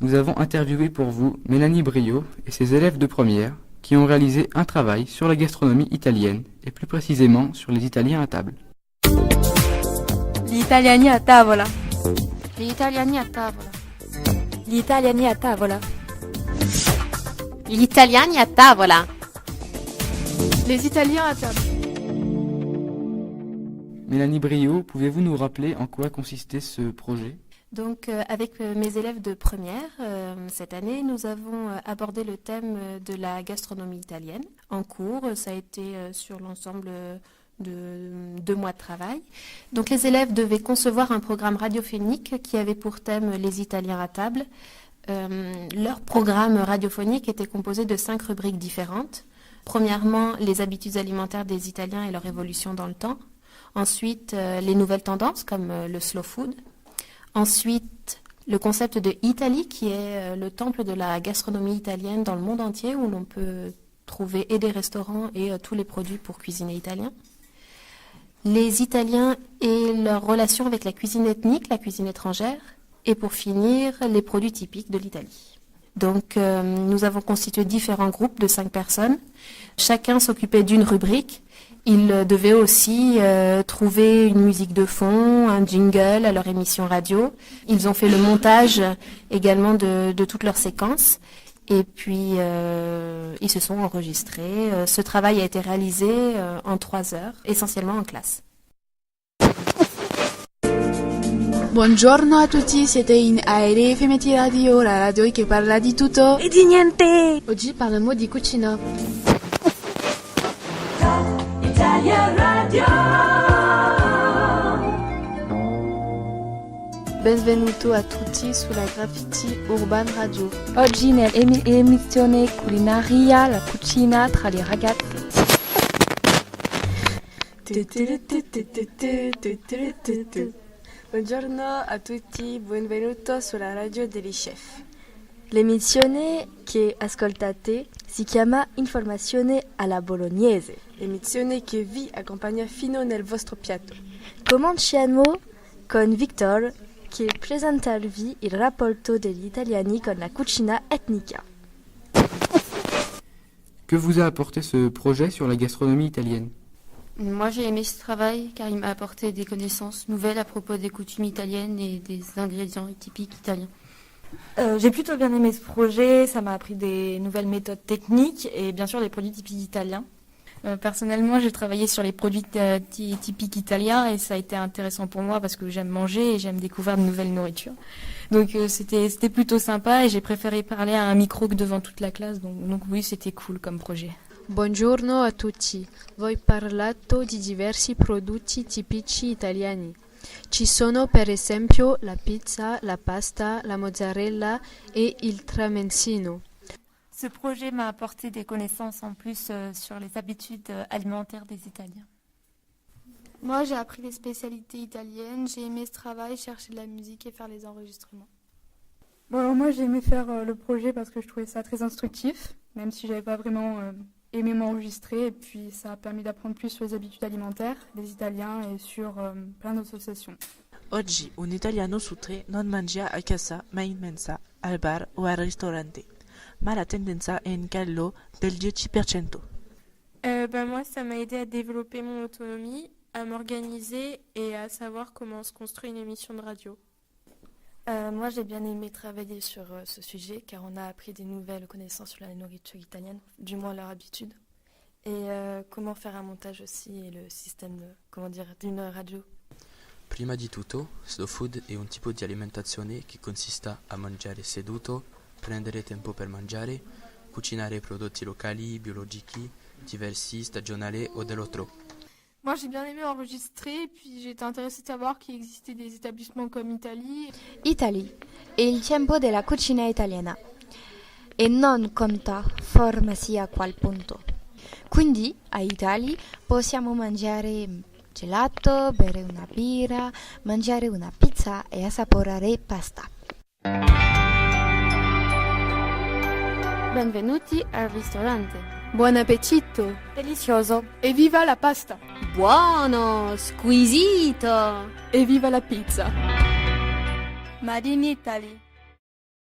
nous avons interviewé pour vous Mélanie Brio et ses élèves de première qui ont réalisé un travail sur la gastronomie italienne et plus précisément sur les Italiens à table. Gli italiani a tavola. Gli italiani a tavola. Gli italiani a tavola. Gli italiani a tavola. Les Italiens à table. Mélanie Brio, pouvez-vous nous rappeler en quoi consistait ce projet ? Donc avec mes élèves de première, cette année, nous avons abordé le thème de la gastronomie italienne. En cours, ça a été sur l'ensemble de 2 mois de travail. Donc les élèves devaient concevoir un programme radiophonique qui avait pour thème les Italiens à table. Leur programme radiophonique était composé de 5 rubriques différentes. Premièrement, les habitudes alimentaires des Italiens et leur évolution dans le temps. Ensuite, les nouvelles tendances comme le slow food. Ensuite, le concept de Italie, qui est le temple de la gastronomie italienne dans le monde entier, où l'on peut trouver et des restaurants et tous les produits pour cuisiner italien. Les Italiens et leur relation avec la cuisine ethnique, la cuisine étrangère. Et pour finir, les produits typiques de l'Italie. Donc, nous avons constitué différents groupes de 5 personnes. Chacun s'occupait d'une rubrique. Ils devaient aussi trouver une musique de fond, un jingle à leur émission radio. Ils ont fait le montage également de toutes leurs séquences. Et puis, ils se sont enregistrés. Ce travail a été réalisé en 3 heures, essentiellement en classe. Buongiorno a tutti, siete in ARFMT Radio, la radio che parla di tutto E di niente! Oggi parliamo di cucina. Italia Radio. Benvenuto a tutti sulla Graffiti Urban Radio. Oggi nell'emissione culinaria la cucina tra le ragazze. Buongiorno a tutti, benvenuto sulla radio degli chef. L'emissione che ascoltate si chiama Informazione alla Bolognese. L'emissione che vi accompagna fino nel vostro piatto. Cominciamo con Victor che presentarvi il rapporto degli italiani con la cucina etnica. Que vous a apporté ce projet sur la gastronomie italienne ? Moi, j'ai aimé ce travail car il m'a apporté des connaissances nouvelles à propos des coutumes italiennes et des ingrédients typiques italiens. J'ai plutôt bien aimé ce projet, ça m'a appris des nouvelles méthodes techniques et bien sûr des produits typiques italiens. Personnellement, j'ai travaillé sur les produits typiques italiens et ça a été intéressant pour moi parce que j'aime manger et j'aime découvrir de nouvelles nourritures. Donc c'était plutôt sympa et j'ai préféré parler à un micro que devant toute la classe. Donc oui, c'était cool comme projet. Buongiorno a tutti, voi parlato di diversi prodotti tipici italiani. Ci sono per esempio la pizza, la pasta, la mozzarella e il tramezzino. Ce projet m'a apporté des connaissances en plus sur les habitudes alimentaires des Italiens. Moi, j'ai appris les spécialités italiennes, j'ai aimé ce travail, chercher de la musique et faire les enregistrements. Bon, alors moi, j'ai aimé faire le projet parce que je trouvais ça très instructif, même si j'avais pas vraiment aimé m'enregistrer. Et puis, ça a permis d'apprendre plus sur les habitudes alimentaires des Italiens et sur plein d'associations. Oggi un italiano su 3 non mangia a casa ma in mensa, al bar o al ristorante. Ma la tendenza è in calo del 10%. Moi, ça m'a aidé à développer mon autonomie, à m'organiser et à savoir comment se construit une émission de radio. Moi, j'ai bien aimé travailler sur ce sujet car on a appris des nouvelles connaissances sur la nourriture italienne, du moins leur habitude, et comment faire un montage aussi et le système d'une radio. Prima di tutto, slow food è un tipo di alimentazione che consista a mangiare seduto, prendere tempo per mangiare, cucinare prodotti locali, biologici, diversi, stagionali o dell'altro. Moi, j'ai bien aimé enregistrer, puis j'ai été intéressée de savoir qu'il existait des établissements comme Italie è il tempo della cucina italiana e non conta forma sia qual punto. Quindi a Italia possiamo mangiare gelato, bere una birra, mangiare una pizza e assaporare pasta. Benvenuti al ristorante. Buon appetito! Delicioso! E viva la pasta! Buono! Squisito! E viva la pizza! Made in Italy!